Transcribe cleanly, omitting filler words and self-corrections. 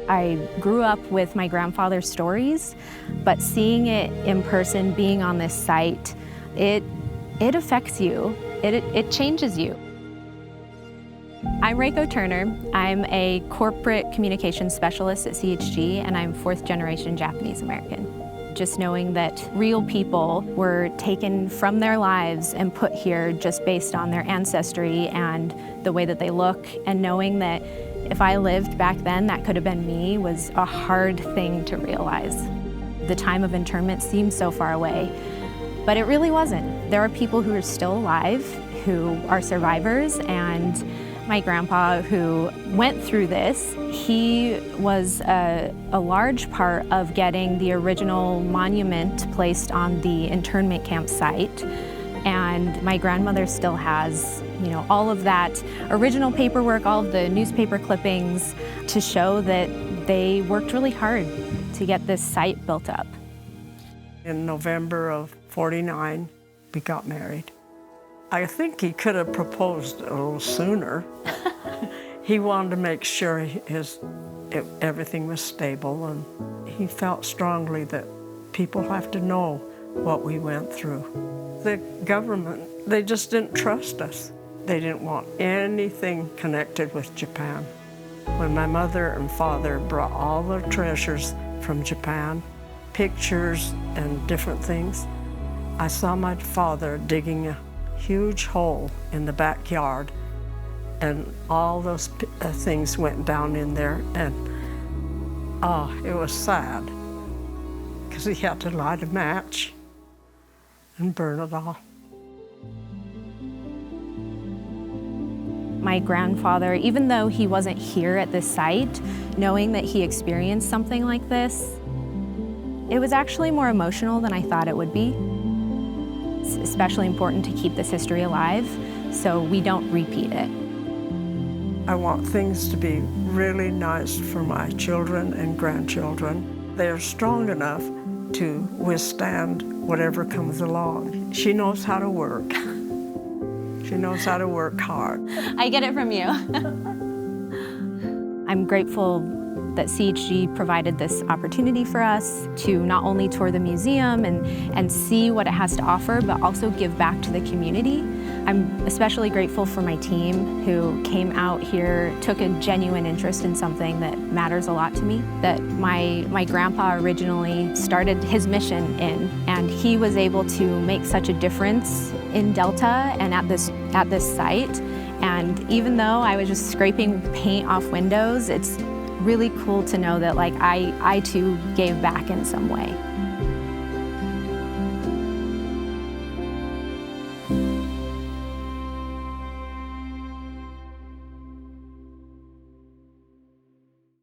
I grew up with my grandfather's stories, but seeing it in person, being on this site, it affects you. It changes you. I'm Reiko Turner. I'm a corporate communications specialist at CHG, and I'm fourth generation Japanese American. Just knowing that real people were taken from their lives and put here just based on their ancestry and the way that they look, and knowing that if I lived back then, that could have been me, was a hard thing to realize. The time of internment seemed so far away, but it really wasn't. There are people who are still alive, who are survivors, and my grandpa, who went through this, he was a large part of getting the original monument placed on the internment camp site. And my grandmother still has, all of that original paperwork, all of the newspaper clippings to show that they worked really hard to get this site built up. In November of '49, we got married. I think he could have proposed a little sooner. He wanted to make sure everything was stable, and he felt strongly that people have to know what we went through. The government, they just didn't trust us. They didn't want anything connected with Japan. When my mother and father brought all their treasures from Japan, pictures and different things, I saw my father digging a huge hole in the backyard, and all those things went down in there, and it was sad because he had to light a match and burn it all. My grandfather, even though he wasn't here at this site, knowing that he experienced something like this, it was actually more emotional than I thought it would be. It's especially important to keep this history alive so we don't repeat it. I want things to be really nice for my children and grandchildren. They're strong enough to withstand whatever comes along. She knows how to work. She knows how to work hard. I get it from you. I'm grateful that CHG provided this opportunity for us to not only tour the museum and see what it has to offer, but also give back to the community. I'm especially grateful for my team who came out here, took a genuine interest in something that matters a lot to me, that my grandpa originally started his mission in, and he was able to make such a difference in Delta and at this site. And even though I was just scraping paint off windows, it's really cool to know that I too gave back in some way.